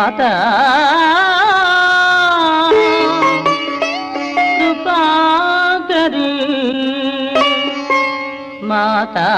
మాతా కృపాకరీ మాతా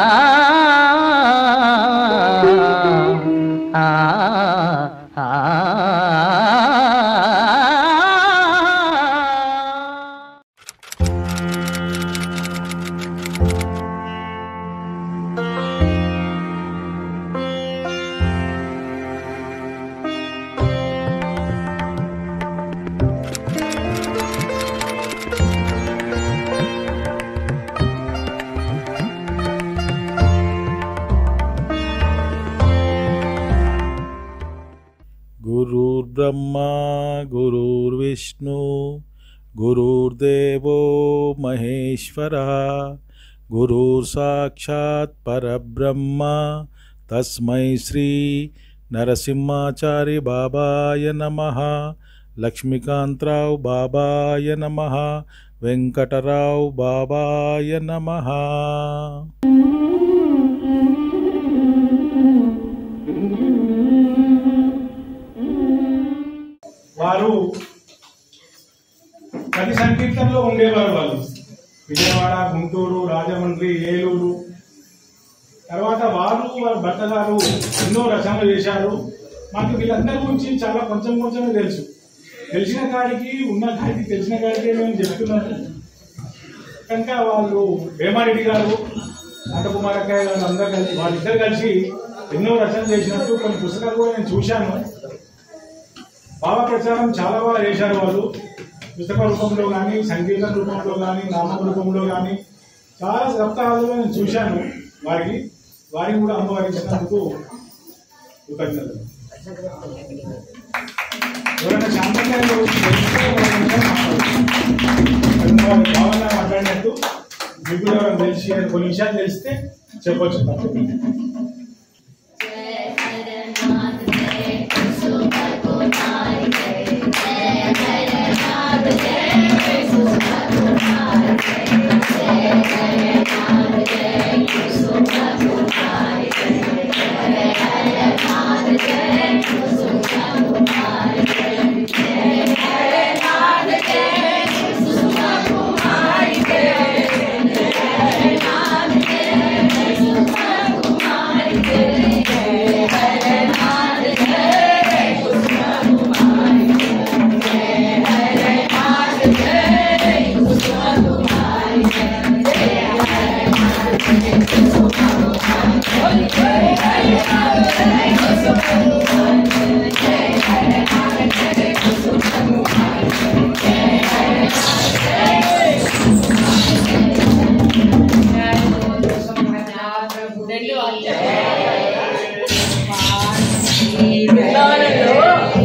गुरुर्ब्रह्मा गुरुर्विष्णु गुरुर्देवो महेश्वरः गुरुर्साक्षात् परब्रह्म तस्मै श्री नरसिंहाचार्य बाबाय नमः लक्ष्मीकांतराव बाबाय नमः वेंकटराव बाबाय नमः। వారు ప్రతి సంకీర్తనలో ఉండేవారు. వాళ్ళు విజయవాడ, గుంటూరు, రాజమండ్రి, ఏలూరు. తర్వాత వారి భర్త గారు ఎన్నో రచనలు చేశారు. మాకు వీళ్ళందరి గురించి చాలా కొంచెమే తెలుసు. తెలిసిన కాడికి ఉన్న కాడికి తెలిసిన కాడికి మేము చెప్తున్నాము. కనుక వాళ్ళు వేమారెడ్డి గారు, అంటకుమారక్కయ్య గారు అందరూ కలిసి వాళ్ళిద్దరు కలిసి ఎన్నో రచనలు చేసినట్టు కొన్ని పుస్తకాలు కూడా నేను చూశాను. భావ ప్రచారం చాలా బాగా చేశారు వాళ్ళు. పుస్తక రూపంలో కానీ, సంగీత రూపంలో కానీ, నామక రూపంలో కానీ చాలా సప్తాహాలలో నేను చూశాను. వారికి కూడా అనుభవించినందుకు కృతజ్ఞతలు. ఎవరైనా శాంతంగా భావన మాట్లాడినట్టు మీకు ఎవరైనా తెలిసి కొన్ని విషయాలు తెలిస్తే చెప్పొచ్చు.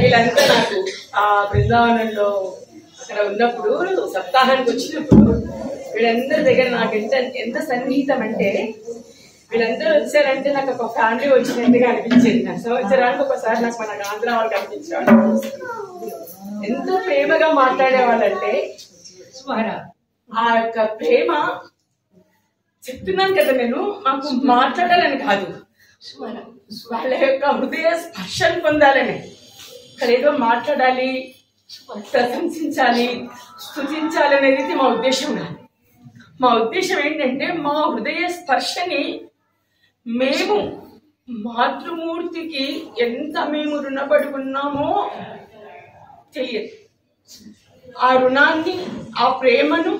వీళ్ళంతా నాకు ఆ బృందావనంలో అక్కడ ఉన్నప్పుడు సప్తాహానికి వచ్చినప్పుడు వీళ్ళందరి దగ్గర నాకు ఎంత సన్నిహితం అంటే, వీళ్ళందరూ వచ్చారంటే నాకు ఒక ఫ్యామిలీ వచ్చినట్టుగా అనిపించేది. నాకు సంవత్సరానికి ఒకసారి నాకు మన ఆంధ్ర వాళ్ళు కనిపించేవాళ్ళు. ఎంతో ప్రేమగా మాట్లాడేవాళ్ళంటే ఆ యొక్క ప్రేమ చెప్తున్నాను కదా నేను, మాకు మాట్లాడాలని కాదు, వాళ్ళ యొక్క హృదయ స్పర్శను పొందాలని. ఇక్కడ ఏదో మాట్లాడాలి, ప్రశంసించాలి, స్తుతించాలి అనేది మా ఉద్దేశం కాదు. మా ఉద్దేశం ఏంటంటే మా హృదయ స్పర్శని మేము మాతృమూర్తికి ఎంత మేము రుణపడి ఉన్నామో తెలియదు. ఆ రుణాన్ని, ఆ ప్రేమను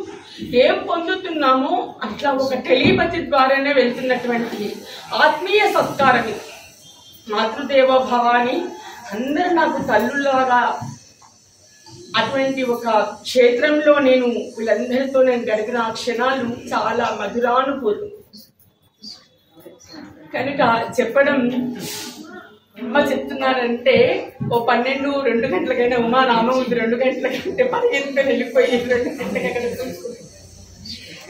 ఏం పొందుతున్నామో అట్లా ఒక టెలిపతి ద్వారానే వెళ్తున్నటువంటి ఆత్మీయ సత్కారం ఇది. మాతృదేవ భవాని అందరూ నాకు తల్లులాగా అటువంటి ఒక క్షేత్రంలో నేను వీళ్ళందరితో నేను గడిపిన ఆ క్షణాలు చాలా మధురానుభూతి. కనుక చెప్పడం అమ్మ చెప్తున్నారంటే ఓ 12-2 గంటలకైనా ఉమా నామం ఉంది, 2 గంటలకంటే 10 వెళ్ళిపోయి 2 గంటలకి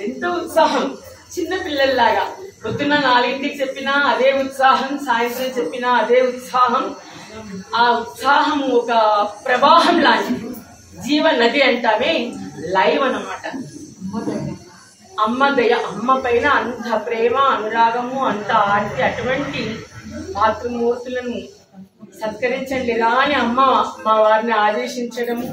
ఎంతో ఉత్సాహం. చిన్న పిల్లల్లాగా పొద్దున్న 4ంటికి చెప్పినా అదే ఉత్సాహం, సాయంత్రం చెప్పినా అదే ఉత్సాహం. ఆ ఉత్సాహం ఒక ప్రవాహం లాంటిది, జీవ నది అంటామే, లైవ్ అన్నమాట. అమ్మ దయ, అమ్మ పైన అంత ప్రేమ, అనురాగము, అంత ఆర్తి, అటువంటి మాతృమూర్తులను సత్కరించండి రా అని అమ్మ మా వారిని ఆదేశించడము,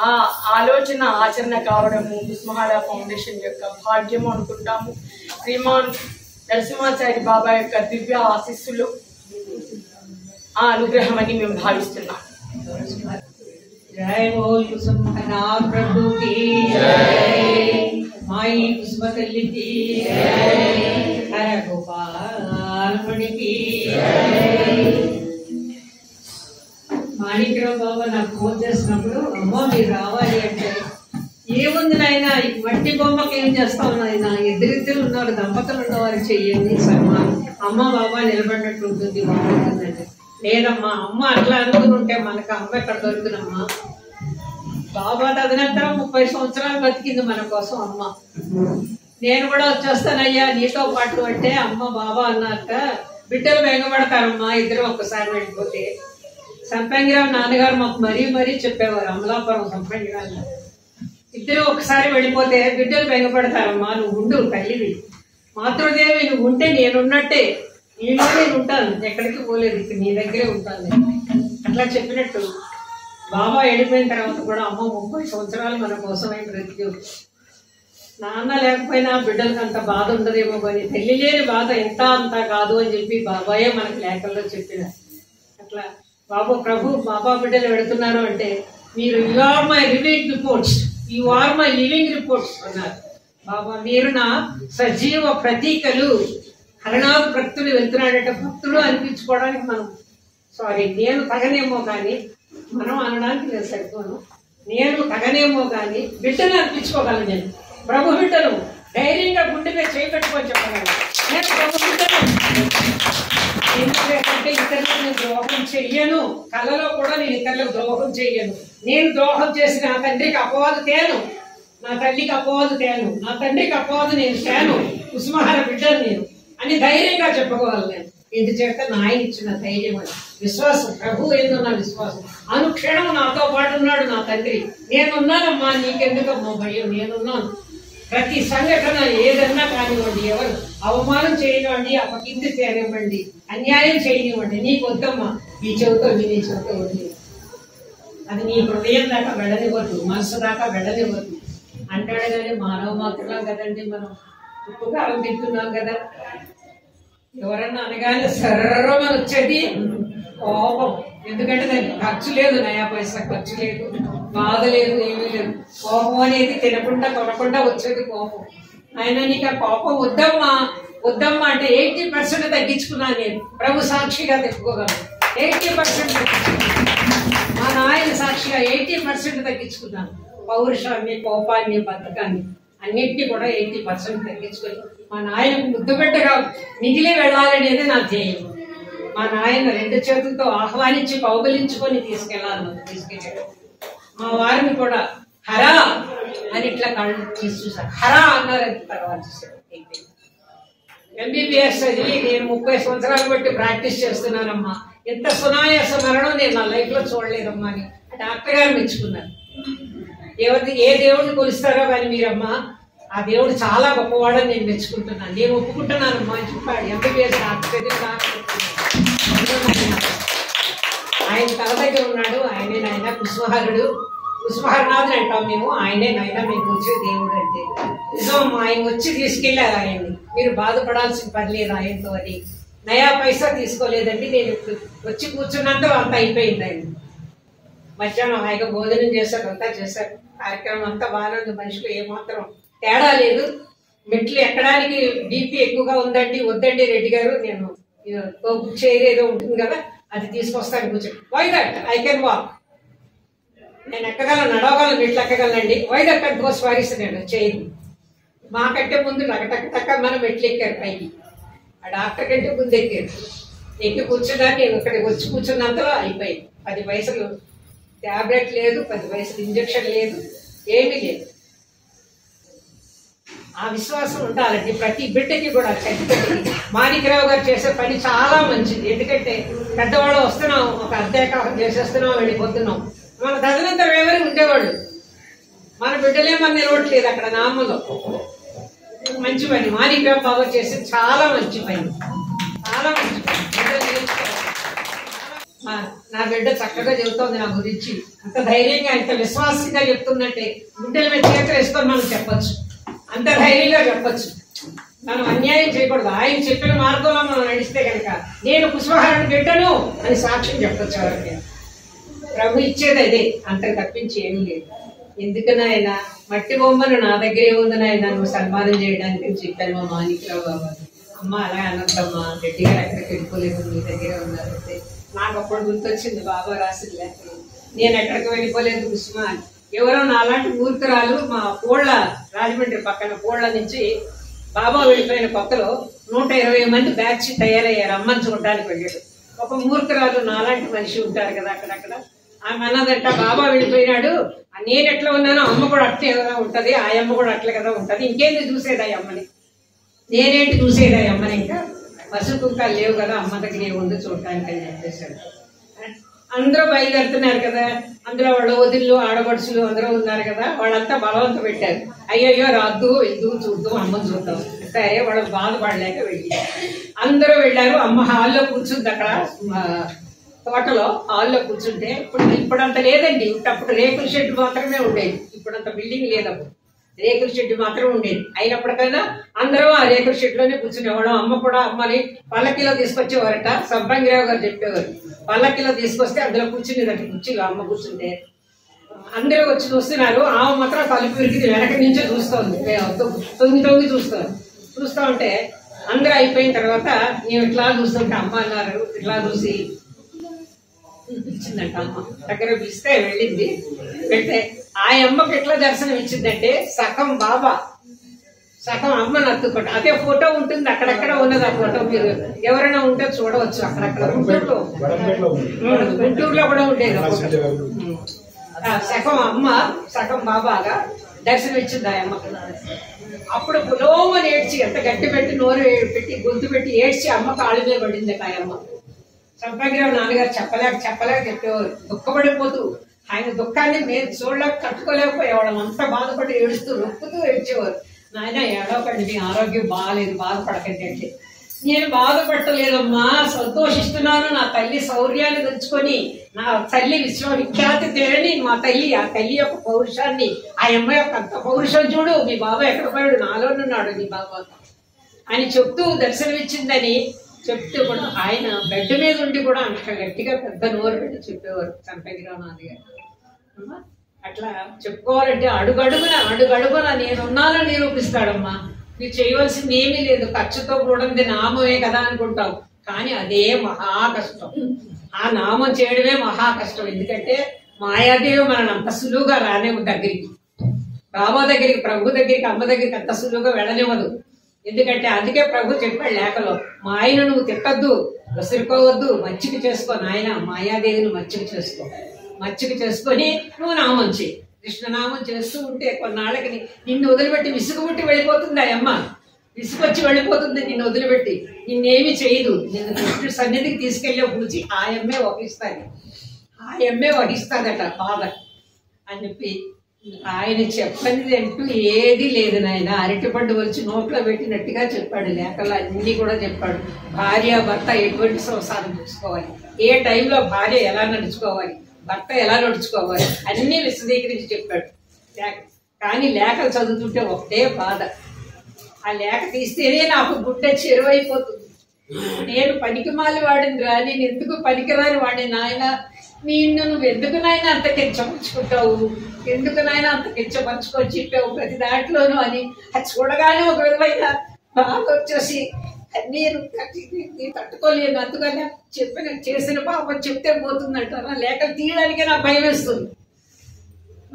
ఆ ఆలోచన ఆచరణ కావడము ఉస్మాహార ఫౌండేషన్ యొక్క భాగ్యము అనుకుంటాము. శ్రీమాన్ నరసింహాచారి బాబా యొక్క దివ్య ఆశీస్సులు, ఆ అనుగ్రహం అని మేము భావిస్తున్నాం. जय बोल कुसुमहना प्रभु की जय, माई कुसुमतल्ली की जय, हर गोपाल मणि की जय. మాణిక్యరావు బాబా నాకు ఫోన్ చేసినప్పుడు, అమ్మ మీరు రావాలి అంటే, ఏముంది నాయన ఈ మట్టి బొమ్మకి ఏం చేస్తాం నాయన, ఎదురిద్దరు ఉన్నారు దంపతులు ఉన్నవారు చెయ్యండి సన్మానం, అమ్మ బాబా నిలబడినట్టు ఉంటుంది బాగుంటుందండి. లేదమ్మా అమ్మ అట్లా అనుకుని ఉంటే మనకు అమ్మ ఎక్కడ దొరుకునమ్మా. బాబా తదనంతరం 30 సంవత్సరాలు బతికింది మన కోసం అమ్మ. నేను కూడా వచ్చేస్తానయ్యా నీతో పాటు అంటే, అమ్మ బాబా అన్నాక బిడ్డలు వెంగబడతారమ్మా ఇద్దరు ఒక్కసారి వెళ్ళిపోతే. సంపంగిరావు నాన్నగారు మాకు మరీ చెప్పేవారు, అమలాపురం సంపంగిరావు ఇద్దరు ఒకసారి వెళ్ళిపోతే బిడ్డలు వెంగపడతారమ్మా, నువ్వు ఉండు తల్లివి, మాతృదేవి నువ్వు ఉంటే నేనున్నట్టే, నీలో నేను ఉంటాను, ఎక్కడికి పోలేదు, ఇక్కడ నీ దగ్గరే ఉంటాను. అట్లా చెప్పినట్టు బాబా వెళ్ళిపోయిన తర్వాత కూడా అమ్మ 30 సంవత్సరాలు మన కోసమై బ్రతికి, నాన్న లేకపోయినా బిడ్డలకు అంత బాధ ఉండదేమో కానీ తల్లి లేని బాధ ఎంత అంతా కాదు అని చెప్పి బాబాయే మనకు లేఖల్లో చెప్పిన. అట్లా ప్రభు బాబా బిడ్డలు పెడుతున్నారు అంటే, మీరు you are my living reports, you are my living reports అన్నారు బాబా. మీరు నా సజీవ ప్రతీకలు. హరణాలు భక్తులు వెళ్తున్నాడంటే భక్తులు అనిపించుకోవడానికి నేను తగనేమో కానీ, మనం అనడానికి నేను సరిపోను, నేను తగనేమో కానీ బిడ్డలు అనిపించుకోగలను. నేను ప్రభు బిడ్డను ధైర్యంగా గుండె మీద చేపెట్టుకొని చెప్పగలను, నేను ప్రభు బిడ్డను. ఎందుకంటే ఇతరులకు నేను ద్రోహం చెయ్యను, కళలో కూడా నేను ఇతరులకు ద్రోహం చెయ్యను. నేను ద్రోహం చేసి నా తండ్రికి అపవాదు తేను, నా తల్లికి అపవాదు తేను, నా తండ్రికి అపవాదు నేను తేను, ఉస్మాహార బిడ్డను నేను అని ధైర్యంగా చెప్పుకోవాలి. నేను ఇందుచేత నాయన ఇచ్చిన ధైర్యం అని విశ్వాసం, ప్రభు ఏందన్నా విశ్వాసం. అనుక్షణం నాతో పాటు ఉన్నాడు నా తండ్రి. నేనున్నానమ్మా, నీకెందుకమ్మా భయం, నేనున్నాను. ప్రతి సంఘటన ఏదన్నా కానివ్వండి, ఎవరు అవమానం చేయనివ్వండి, అపకీర్తి చేయనివ్వండి, అన్యాయం చేయనివ్వండి, నీకు వద్దమ్మా, ఈ చెవితో నీ చెవితో వద్దు, అది నీ హృదయం దాకా వెళ్ళనివ్వద్దు, మనసు దాకా వెళ్ళనివ్వద్దు అంటాడు. కానీ మానవ మాత్రం కదండి, మనం ఉప్పు కాలం తింటున్నాం కదా, ఎవరన్నా అనగానే సర్రమని వచ్చేది కోపం. ఎందుకంటే దానికి ఖర్చు లేదు, నయా పైసా ఖర్చు లేదు, బాధ లేదు, ఏమీ లేదు. కోపం అనేది తినకుండా కొనకుండా వచ్చేది కోపం. ఆయన నీకు ఆ కోపం వద్దమ్మా అంటే 80% తగ్గించుకున్నాను నేను. ప్రభు సాక్షిగా తెచ్చుకోగలను, 80% మా నాయన సాక్షిగా 80% తగ్గించుకున్నాను. పౌరుషాన్ని, కోపాన్ని, బద్ధకాన్ని అన్నిటినీ కూడా 80% తగ్గించుకొని మా నాయనకు ముద్దు పెట్టగా మిగిలి వెళ్ళాలనేది నా ధ్యేయం. మా నాయన 2 చేతులతో ఆహ్వానించి కౌగలించుకొని తీసుకెళ్ళాలి. మా వారిని కూడా హరా అని ఇట్లా కళ్ళు తీసి చూసారు, హరా అన్నారని తర్వాత చూసారు. MBBS చదివి నేను 30 సంవత్సరాలు బట్టి ప్రాక్టీస్ చేస్తున్నానమ్మా, ఎంత సునాయాస మరణం నేను నా లైఫ్ లో చూడలేదమ్మా అని డాక్టర్ గారు మెచ్చుకున్నారు. ఏ దేవుడిని కొలుస్తారో కానీ మీరమ్మా, ఆ దేవుడు చాలా గొప్పవాడని నేను మెచ్చుకుంటున్నాను, నేను ఒప్పుకుంటున్నానమ్మా అని చెప్పాడు. MBBS ఆయన తల దగ్గర ఉన్నాడు, ఆయనే నాయన కుస్మహరుడు, కుస్మహరనాథుని అంటాం మేము, ఆయనే నాయన మీకు వచ్చే దేవుడు అంటే. నిజమమ్మా, ఆయన వచ్చి తీసుకెళ్ళారు ఆయన్ని, మీరు బాధపడాల్సిన పని లేదు ఆయనతో అని. నయా పైసా తీసుకోలేదండి, నేను వచ్చి కూర్చున్నంత అంత అయిపోయింది. ఆయన మధ్యాహ్నం హాయిగా భోజనం చేశారు, అంతా చేశారు, కార్యక్రమం అంతా బాగానే ఉంది, మనుషులు ఏమాత్రం తేడా లేదు. మెట్లు ఎక్కడానికి BP ఎక్కువగా ఉందండి, వద్దండి రెడ్డి గారు, నేను చైర్ ఏదో ఉంటుంది కదా అది తీసుకొస్తాను కూర్చొని. Why that I can walk, నేను ఎక్కగలను, నడవగలను, మెట్లు ఎక్కగలనండి. వై దట్ అండ్ గోస్ వారిస్తున్నాడు చైర్. మాకంటే ముందు టక్క మనం మెట్లు ఎక్కారు పైకి, ఆ డాక్టర్ కంటే ముందు ఎక్కారు. ఎక్కి కూర్చున్నా నేను ఇక్కడికి వచ్చి కూర్చున్నంతలో అయిపోయింది. 10 పైసలు ట్యాబ్లెట్ లేదు, 10 పైసలు ఇంజక్షన్ లేదు, ఏమీ లేదు. ఆ విశ్వాసం ఉండాలండి ప్రతి బిడ్డకి కూడా. చచ్చిపెట్టి మాణిక్యరావు గారు చేసే పని చాలా మంచిది. ఎందుకంటే పెద్దవాళ్ళు వస్తున్నాం, ఒక అర్ధేకాలం చేసేస్తున్నాం, వెళ్ళిపోతున్నాం. మన తదనంతరం ఎవరు ఉండేవాళ్ళు, మన బిడ్డలే మన నిలవట్లేదు అక్కడ నామంలో. మంచి పని మాణిక్యరావు బాబా చేసేది, చాలా మంచి పని, చాలా మంచి పని. నా బిడ్డ చక్కగా చెబుతోంది నా గురించి, అంత ధైర్యంగా అంత విశ్వాసంగా చెప్తుందంటే గుండెల మీద చేతులు వేసుకొని మనం చెప్పొచ్చు, అంత ధైర్యంగా చెప్పొచ్చు. మనం అన్యాయం చేయకూడదు. ఆయన చెప్పిన మార్గంలో మనం నడిస్తే కనుక నేను పుష్పహారాన్ని పెట్టను అని సాక్ష్యం చెప్పొచ్చు ఎవరికి. ప్రభు ఇచ్చేది అదే, అంతకు తప్పించి ఏమీ లేదు. ఎందుకనైనా మట్టి బొమ్మను నా దగ్గరే ఉంది నాయన నువ్వు సన్మానం చేయడానికి చెప్పాను మా మాణిక్రావు బాబా. అమ్మ అలా అనంతమ్మా, రెడ్డి గారు ఎక్కడికి వెళ్ళిపోలేదు, మీ దగ్గరే ఉన్నారంటే నాకు అప్పుడు గుర్తొచ్చింది బాబా రాసిన లేఖలు. నేను ఎక్కడికి వెళ్ళిపోలేదు కుసుమ. ఎవరో నాలాంటి మూర్ఖురాలు మా పూళ్ళ రాజమండ్రి పక్కన పూళ్ళ నుంచి బాబా వెళ్ళిపోయిన కొత్తలో 120 మంది బ్యాచ్ తయారయ్యారు అమ్మని చూడడానికి వెళ్ళాడు. ఒక మూర్ఖురాలు నాలాంటి మనిషి ఉంటారు కదా అక్కడక్కడ. ఆమె అన్నదంట బాబా వెళ్ళిపోయినాడు, నేను ఎట్లా ఉన్నానో అమ్మ కూడా అట్లే కదా ఉంటది, ఆ అమ్మ కూడా అట్లే కదా ఉంటది, ఇంకేంది చూసేది ఆ అమ్మని, నేనేంటి చూసేది ఆ అమ్మని, ఇంకా పసుపు కుంకాలు లేవు కదా అమ్మ దగ్గర ఏముందో చూడటానికి అని చెప్పేశాడు. అందరూ బయలుదేరుతున్నారు కదా, అందులో వాళ్ళ వదిళ్ళు ఆడపడుచులు అందరూ ఉన్నారు కదా, వాళ్ళంతా బలవంతం పెట్టారు. అయ్యయ్యో రాద్దు వెళ్తూ చూద్దాం అమ్మని చూద్దాం. సరే వాళ్ళకి బాధపడలేక వెళ్ళి అందరూ వెళ్ళారు. అమ్మ హాల్లో కూర్చుంది అక్కడ తోటలో, హాల్లో కూర్చుంటే ఇప్పుడంత లేదండి. అప్పుడు రేకుల షెడ్ మాత్రమే ఉండేది, ఇప్పుడంత బిల్డింగ్ లేదప్పుడు, రేకుల షెడ్ మాత్రం ఉండేది. అయినప్పటికైనా అందరూ ఆ రేకుల షెడ్ లోనే కూర్చునేవాళ్ళం. అమ్మ కూడా అమ్మని పల్లకిలో తీసుకొచ్చేవారట, సంపంగిరావు గారు చెప్పేవారు. పల్లకిలో తీసుకొస్తే అందులో కూర్చునేదట, కుర్చీలో అమ్మ కూర్చుంటే అందరూ వచ్చి చూస్తున్నారు. ఆమె మాత్రం తలుపు విరిగి వెనక నుంచే చూస్తోంది, తొంగి చూస్తూ ఉంటే అందరూ అయిపోయిన తర్వాత నేను ఇట్లా చూస్తుంటే అమ్మ అన్నారు, ఇట్లా చూసి ఇచ్చిందంట. అమ్మ దగ్గర పిలిస్తే వెళ్ళింది. వెళ్తే ఆ అమ్మకి ఎట్లా దర్శనం ఇచ్చిందంటే సగం బాబా సగం అమ్మని అత్తుకోండి. అదే ఫోటో ఉంటుంది అక్కడక్కడ ఉన్నది. ఆ ఫోటో మీరు ఎవరైనా ఉంటే చూడవచ్చు. అక్కడక్కడ గుంటూరులో కూడా ఉండేది. సగం అమ్మ సగం బాబాగా దర్శనం ఇచ్చింది ఆ అమ్మకి. అప్పుడు పులోమని ఏడ్చి ఎంత గట్టి పెట్టి నోరు పెట్టి గొంతు పెట్టి ఏడ్చి అమ్మ కాళ్ళ మీద పడింది ఆ అమ్మ. సంపంగిరావు నాన్నగారు చెప్పలేక చెప్పేవారు, దుఃఖపడిపోతూ ఆయన దుఃఖాన్ని మేము చూడలేక తట్టుకోలేకపోయేవాళ్ళం. అంతా బాధపడి ఏడుస్తూ రొక్కుతూ ఏడ్చేవారు. నాయన ఏడవకండి, మీ ఆరోగ్యం బాగాలేదు, బాధపడకండి అంటే. నేను బాధపడలేదమ్మా, సంతోషిస్తున్నాను. నా తల్లి శౌర్యాన్ని తెచ్చుకొని నా తల్లి విశ్వవిఖ్యాతి తేరని మా తల్లి, ఆ తల్లి యొక్క పౌరుషాన్ని, ఆ అమ్మాయి యొక్క అంత పౌరుషం చూడు, మీ బాబా ఎక్కడ పోయాడు, నాలోనున్నాడు నీ బాబా అని చెప్తూ దర్శనమిచ్చిందని చెప్తూ కూడా ఆయన బెడ్ మీద ఉండి కూడా అంత గట్టిగా పెద్ద నోరు పెట్టి చెప్పేవారు సంపంగిరావు నాన్నగారు. అట్లా చెప్పుకోవాలంటే అడుగడుగున నేనున్నానని నిరూపిస్తాడమ్మా. నువ్వు చేయవలసింది ఏమీ లేదు, ఖర్చుతో కూడింది నామమే కదా అనుకుంటావు, కానీ అదే మహా కష్టం. ఆ నామం చేయడమే మహా కష్టం. ఎందుకంటే మాయాదేవి మనల్ని అంత సులువుగా రానివ్వదు దగ్గరికి, బాబా దగ్గరికి, ప్రభు దగ్గరికి, అమ్మ దగ్గరికి అంత సులువుగా వెళ్ళనివ్వదు. ఎందుకంటే అందుకే ప్రభు చెప్పాడు లేఖలో, మా ఆయన నువ్వు తిట్టద్దు, విసురుకోవద్దు, మచ్చిక చేసుకో నాయన, మాయాదేవిని మచ్చిక చేసుకో, మచ్చిక చేసుకొని నువ్వు నామం చేయి. కృష్ణనామం చేస్తూ ఉంటే కొన్నాళ్ళకి నిన్ను వదిలిపెట్టి విసుగుబుట్టి వెళ్ళిపోతుంది ఆ అమ్మ, విసుకొచ్చి వెళ్ళిపోతుంది నిన్ను వదిలిపెట్టి, నిన్నేమి చేయదు. నిన్ను కృష్ణుడి సన్నిధికి తీసుకెళ్లే పూచి ఆ అమ్మే వహిస్తాదట బాధ అని చెప్పి ఆయన చెప్పనిది అంటూ ఏది లేదు నాయన. అరటిపండు వచ్చి నోట్లో పెట్టినట్టుగా చెప్పాడు, లేఖలు అన్ని కూడా చెప్పాడు. భార్య భర్త ఎటువంటి సంసారం చూసుకోవాలి, ఏ టైంలో భార్య ఎలా నడుచుకోవాలి, భర్త ఎలా నడుచుకోవాలి, అన్ని విశదీకరించి చెప్పాడు. కానీ లేఖలు చదువుతుంటే ఒకటే బాధ, ఆ లేఖ తీస్తేనే నాకు గుండె చెరువైపోతుంది. నేను పనికిమాలి వాడిని రా, నేను ఎందుకు పనికిరాని వాడిని నాయన, నువ్వు ఎందుకు నాయన అంత కించపరుచుకుంటావు, ఎందుకు నాయన అంత కించపరుచుకొని చెప్పావు ప్రతి దాంట్లోనూ అని. అది చూడగానే ఒక విధమైన బాధ వచ్చేసి నేను తట్టుకోలేను. అందుకని చేసిన పాపం చెప్తే పోతుందంటారు. లేఖలు తీయడానికే నాకు భయం వేస్తుంది.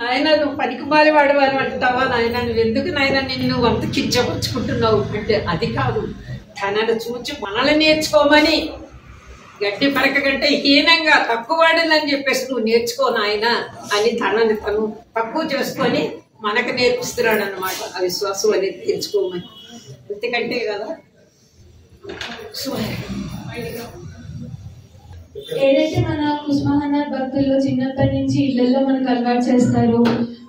నాయన నువ్వు పనికిమాలి వాడు అని అంటావా నాయన, నువ్వు ఎందుకు నాయన నిన్ను అంత కించపరుచుకుంటున్నావు అంటే, అది కాదు తనను చూచి మనల్ని నేర్చుకోమని, గడ్డి పరక కంటే హీనంగా తక్కువ వాడిని చెప్పేసి నువ్వు నేర్చుకో నాయన అని తనని తను తక్కువ చేసుకొని మనకు నేర్పిస్తున్నాడు అన్నమాట. ఆ విశ్వాసం అనేది తెచ్చుకోమని. ఎందుకంటే కదా ఏదైతే మన ఉస్మానాబాద్ భక్తుల్లో చిన్నప్పటి నుంచి ఇళ్లలో మనకు అలవాటు చేస్తారు,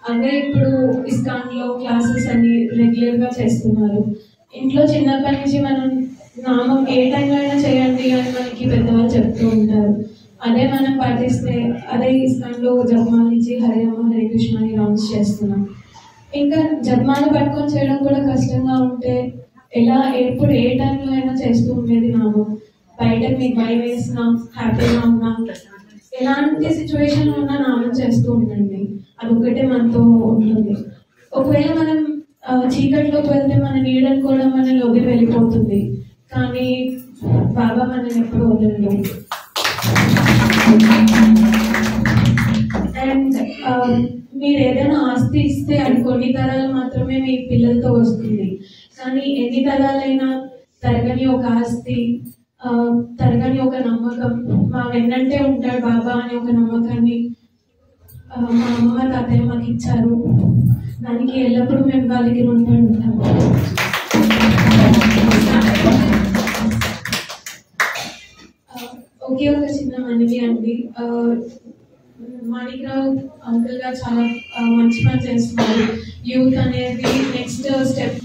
అందరూ ఇప్పుడు ఇస్కాన్ లో క్లాసెస్ అన్ని రెగ్యులర్ గా చేస్తున్నారు. ఇంట్లో చిన్నప్పటి నుంచి మనం నామం ఏ టైంలో అయినా చేయండి అని మనకి పెద్దవాళ్ళు చెప్తూ ఉంటారు. అదే మనం పాటిస్తే అదే ఇస్కాన్లో జపమాల నుంచి హరే రామ హరే కృష్ణ అని రౌండ్స్ చేస్తున్నాం. ఇంకా జపమాల పట్టుకొని చేయడం కూడా కష్టంగా ఉంటే ఎలా ఎప్పుడు ఏ టైంలో అయినా చేస్తూ ఉండేది నామం. బయట మీకు భయం వేసినా హ్యాపీగా ఉన్నా ఎలాంటి సిచ్యువేషన్ ఉన్నా నామం చేస్తూ ఉండండి. అదొక్కటే మనతో ఉంటుంది. ఒకవేళ మనం చీకట్లోకి వెళ్తే మన నీడని కూడా మనల్ని వదిలి వెళ్ళిపోతుంది, కానీ బాబా మనల్ని ఎప్పుడు వదలడు. అండ్ మీరు ఏదైనా ఆస్తి ఇస్తే అది కొన్ని తరాలు మాత్రమే మీ పిల్లలతో వస్తుంది, కానీ ఎన్ని తరాలైనా తరగని ఒక ఆస్తి, తరగని ఒక నమ్మకం, మా వెన్నంటే ఉంటాడు బాబా అనే ఒక నమ్మకాన్ని మా అమ్మ తాతయ్య మాకు ఇచ్చారు. దానికి ఎల్లప్పుడూ మేము వాళ్ళకి రుణపడి ఉంటాము. ఒకే ఒక చిన్న మనవి అండి, మాణిక్రావు అంకుల్ గారు చాలా మంచి పని చేస్తున్నారు. యూత్ అనేది నెక్స్ట్ స్టెప్.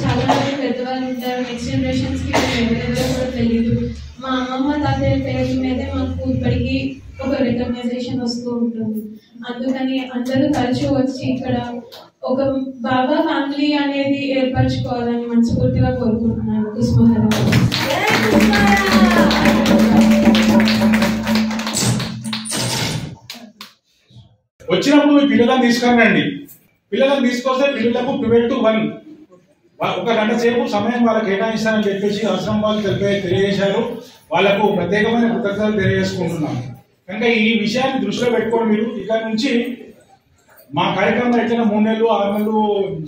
చాలా మంది పెద్దవాళ్ళు ఉంటారు, నెక్స్ట్ జనరేషన్స్కి ఎవరెవరో కూడా తెలియదు. మా అమ్మమ్మ తాతయ్య పేరు మీదే మాకు ఇప్పటికీ ఒక రికగ్నైజేషన్ వస్తూ ఉంటుంది. అందుకని అందరూ తరచూ వచ్చి ఇక్కడ ఒక బాబా ఫ్యామిలీ అనేది ఏర్పరచుకోవాలని మనస్ఫూర్తిగా కోరుకుంటున్నాను. కుస్మహరా. వచ్చినప్పుడు మీ పిల్లలను తీసుకురండి. పిల్లలను తీసుకొస్తే పిల్లలకు 12 to 1 ఒక గంట సేపు సమయం వాళ్ళకి కేటాయిస్తానని చెప్పేసి ఆశ్రమం వాళ్ళు తెలియజేశారు. వాళ్ళకు ప్రత్యేకమైన కృతజ్ఞతలు తెలియజేసుకుంటున్నాను. కనుక ఈ విషయాన్ని దృష్టిలో పెట్టుకొని మీరు ఇక్కడ నుంచి మా కార్యక్రమం ఎట్లయినా 3 నెలలు 6 నెలలు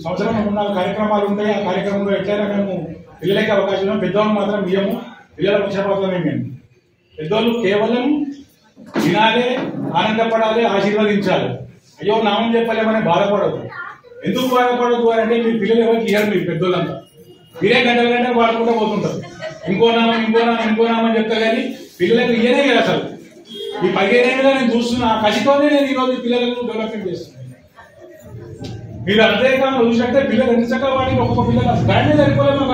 సంవత్సరం 3-4 కార్యక్రమాలు ఉంటాయి. ఆ కార్యక్రమంలో ఎట్లయినా మేము పిల్లలకి అవకాశం ఇవ్వం. పెద్దవాళ్ళు మాత్రం ఇవ్వము. పిల్లల పక్షపాతమే మేము. పెద్దవాళ్ళు కేవలం వినాలే, ఆనందపడాలి, ఆశీర్వదించాలి. అయ్యో నామం చెప్పలేమని బాధపడదు. ఎందుకు బాధపడదు అని అంటే మీరు పిల్లలు ఎవరికి ఇయ్యారు. మీరు పెద్దోళ్ళంతా మీరే గంటలు వాడుకుంటూ పోతుంటారు. ఇంకో నామం చెప్తా కానీ పిల్లలకు ఇయ్యనే కదా అసలు. ఈ 15 ఏళ్ళుగా నేను చూస్తున్నా, ఆ కసితోనే నేను ఈరోజు పిల్లలకు డెవలప్మెంట్ చేస్తున్నాను. మీరు అంతేకాలం చూసినట్టే పిల్లలు ఎంత చక్కగా వాడికి ఒక్కొక్క పిల్లలు దాన్ని సరిపోలేదు.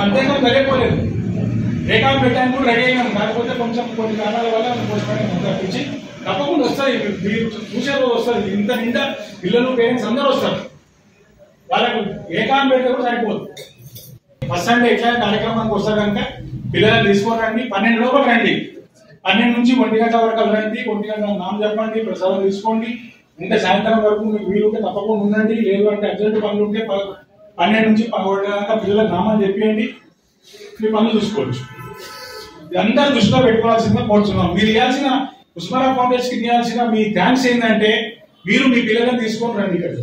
అంతేకాలం సరిపోలేదు. రేఖాలు పెట్టడానికి కూడా రెడీ అయినాం. కాకపోతే కొంచెం కొన్ని కారణాల వల్ల తప్పించి తప్పకుండా వస్తుంది. మీరు చూసే రోజు వస్తుంది. ఇంత నిండా పిల్లలు పేరెంట్స్ అందరూ వస్తారు. వాళ్ళకు ఏకాంతం పెడితే కూడా సరిపోదు. ఫస్ట్ సండే ఇట్లా కార్యక్రమానికి వస్తారు కనుక పిల్లలను తీసుకొని రండి. 12 లోపల రండి. 12 నుంచి 1 గంట వరకు రండి. 1 గంట నామం చెప్పండి, ప్రసాదం తీసుకోండి. ఉంటే సాయంత్రం వరకు మీకు వీలుంటే తప్పకుండా ఉండండి. లేదు అంటే అర్జెంట్ పనులు ఉంటే 12 నుంచి 1 దాకా పిల్లలకు నామాలు చెప్పేయండి. మీ పనులు చూసుకోవచ్చు. అందరూ దృష్టిలో పెట్టుకోవాల్సిందిగా కోరుతున్నాం. మీరు ఇవ్వాల్సిన ఉస్మానియా ఫౌండేషన్కి ఇవ్వాల్సిన మీ థ్యాంక్స్ ఏంటంటే మీరు మీ పిల్లలను తీసుకొని రండి. ఇక్కడ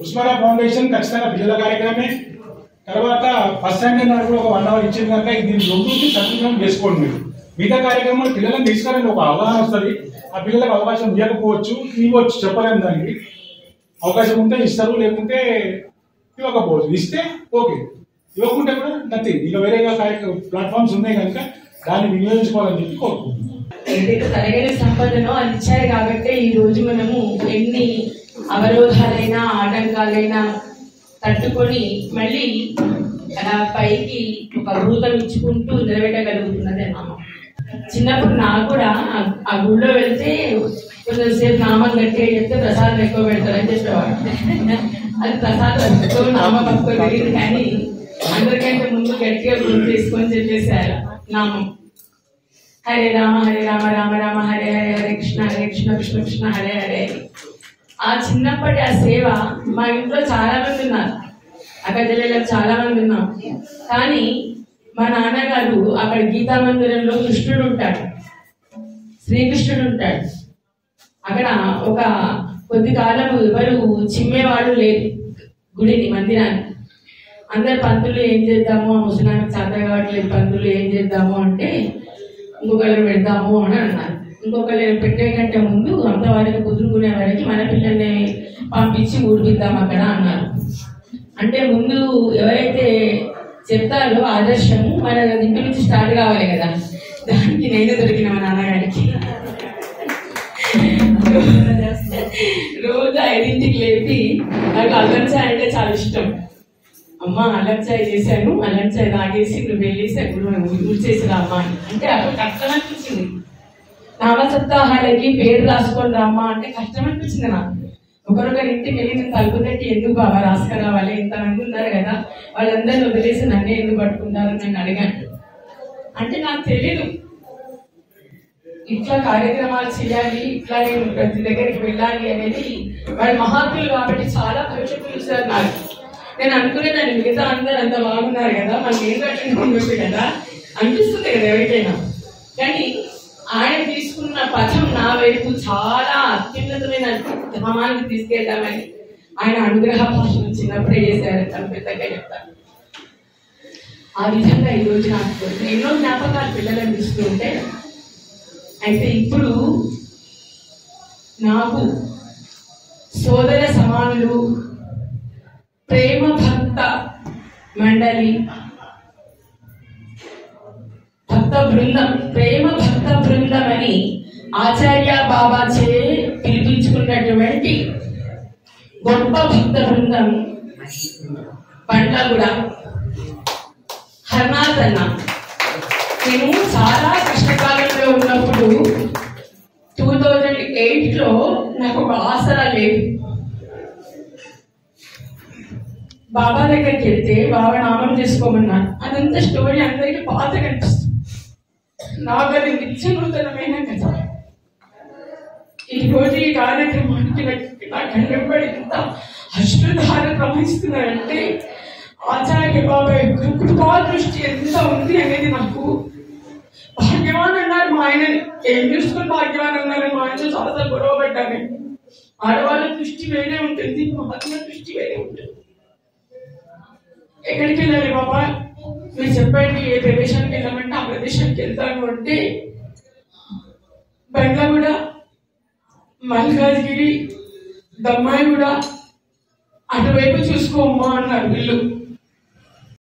ఉస్మానియా ఫౌండేషన్ ఖచ్చితంగా పిల్లల కార్యక్రమే. తర్వాత ఫస్ట్ సండే నాడు కూడా ఒక 1 hour ఇచ్చింది కనుక దీన్ని 2 సద్వినియోగం చేసుకోండి. మీరు మిగతా కార్యక్రమాలు పిల్లలను తీసుకురండి. ఒక అవగాహన వస్తుంది. ఆ పిల్లలకు అవకాశం ఇవ్వకపోవచ్చు, ఇవ్వచ్చు, చెప్పలేము. దానికి అవకాశం ఉంటే ఇస్తారు, లేకుంటే ఇవ్వకపోవచ్చు. ఇస్తే ఓకే, ఇవ్వకుంటే కూడా నథింగ్. ఇక వేరే ప్లాట్ఫామ్స్ ఉన్నాయి కనుక దాన్ని వినియోగించుకోవాలని చెప్పి కోరుకుంటున్నాం. ఏదైతే తరగని సంపదనో అది ఇచ్చారు కాబట్టి ఈ రోజు మనము ఎన్ని అవరోధాలైనా ఆటంకాలైనా తట్టుకొని మళ్ళీ అలా పైకి ఒక అద్భుతం ఇచ్చుకుంటూ నిలబెట్టగలుగుతున్నదే నామం. చిన్నప్పుడు నాకు కూడా ఆ గుళ్ళో వెళ్తే కొంచెంసేపు నామం గట్టిగా చెప్తే ప్రసాదం ఎక్కువ పెడతారని చెప్పేవాడు. అది ప్రసాదం ఎక్కువ నామం తక్కువ తెలియదు, కానీ అందరికంటే ముందు గట్టిగా గుర్తు తీసుకొని చెప్పేశారు నామం. హరే రామ రామ రామ హరే హరే హరే కృష్ణ కృష్ణ కృష్ణ హరే హరే. ఆ చిన్నప్పటి ఆ సేవ మా ఇంట్లో చాలా మంది ఉన్నారు, అక్క చెల్లెళ్ళకి చాలా మంది ఉన్నాం. కానీ మా నాన్నగారు అక్కడ గీతా మందిరంలో కృష్ణుడు ఉంటాడు, శ్రీకృష్ణుడు ఉంటాడు. అక్కడ ఒక కొద్ది కాలం ఎవరు చిమ్మేవాడు లేదు గుడిని, మందిరాన్ని. అందరు పంతులు ఏం చేద్దాము, ఆ ముసలానికి చేత కావట్లేదు, పంతులు ఏం చేద్దాము అంటే ఇంకొకరు పెడదాము అని అన్నారు. ఇంకొకరు పెట్టే కంటే ముందు అంతవరకు కుదురుకునే వరకు మన పిల్లల్ని పంపించి ఊడిపిద్దాం అక్కడ అన్నారు. అంటే ముందు ఎవరైతే చెప్తారో ఆదర్శము మన ఇంటి నుంచి స్టార్ట్ కావాలి కదా. దానికి నేను దొరికిన మా నాన్నగారికి రోజు 5ంటికి లేపి నాకు అల్లం చాయ్ అంటే చాలా ఇష్టం. అమ్మ అల్లం చాయ్ చేశాను, అల్లం చాయ్ తాగేసి నువ్వు వెళ్ళేసి అప్పుడు ఊడ్చేసి రామ్మా అని. అంటే అప్పుడు కష్టం అనిపించింది. నామసప్తాహాలకి పేరు రాసుకొని రామ్మా అంటే కష్టం అనిపించింది నాకు. ఒకరొకరి ఇంటికి వెళ్ళి నేను తలుపు తట్టి ఎందుకు బాబా రాసుకురావాలి, ఇంతమంది ఉన్నారు కదా వాళ్ళందరినీ వదిలేసి నన్నే ఎందుకు పట్టుకుంటారు నన్ను అడిగాను. అంటే నాకు తెలీదు ఇట్లా కార్యక్రమాలు చేయాలి, ఇట్లా నేను ప్రతి దగ్గరికి వెళ్ళాలి అనేది. వాళ్ళు మహాత్ములు కాబట్టి చాలా పరీక్ష పిలుస్తారు నాకు. నేను అనుకునేదాన్ని మిగతా అందరూ అంత బాగున్నారు కదా, మనకి ఏం కట్టండి ఉండొచ్చు కదా అనిపిస్తుంది కదా ఎవరికైనా. కానీ ఆయన తీసుకున్న పథం నా వైపు చాలా అత్యున్నతమైన ధామానికి తీసుకెళ్తామని ఆయన అనుగ్రహ భాషను చిన్నప్పుడే చేశారు. తను పెద్దగా చెప్తాను. ఆ విధంగా ఈరోజు నాకు ఎన్నో జ్ఞాపకాలు పిల్లలను ఇస్తూ ఉంటే, అయితే ఇప్పుడు నాకు సోదర సమానులు, ప్రేమ భక్త మండలి, భక్త బృందం, ప్రేమ భక్త బృందం అని ఆచార్య బాబాచే పిలిపించుకున్నటువంటి గొప్ప భక్త బృందం పండ్లగూడ హర్నాథ్ అన్న. నేను చాలా కష్టకాలంలో ఉన్నప్పుడు 2008లో నాకు ఒక ఆసరా లేదు. బాబా దగ్గరికి వెళ్తే బాబా నామం చేసుకోమన్నాను. అదంతా స్టోరీ అందరికీ పాత కనిపిస్తుంది. నాకు అది నిత్యనూతనమైన కథ. ఈ రోజు ఈ కార్యక్రమానికి నా కళ్ళెంబడి ఎంత అశ్రుధార ప్రవహిస్తున్నారంటే ఆచార్య బాబా యొక్క కృపా దృష్టి ఎంత ఉంది అనేది నాకు. భాగ్యవాన్ అన్నారు మా ఆయన, ఏం చూసుకుని భాగ్యవాన్ అన్నారు మా ఆయన చాలా గొడవపడ్డాను. ఆడవాళ్ళ దృష్టి వేరే ఉంటుంది, మహాత్మ దృష్టి వేరే ఉంటుంది. ఎక్కడికి వెళ్ళాలి బాబా మీరు చెప్పండి, ఏ ప్రదేశానికి వెళ్ళామంటే ఆ ప్రదేశానికి వెళ్తాను అంటే బండ్లగూడ, మల్కాజ్గిరి, దమ్మాయిగూడ అటువైపు చూసుకోమ్మా అన్నారు వీళ్ళు.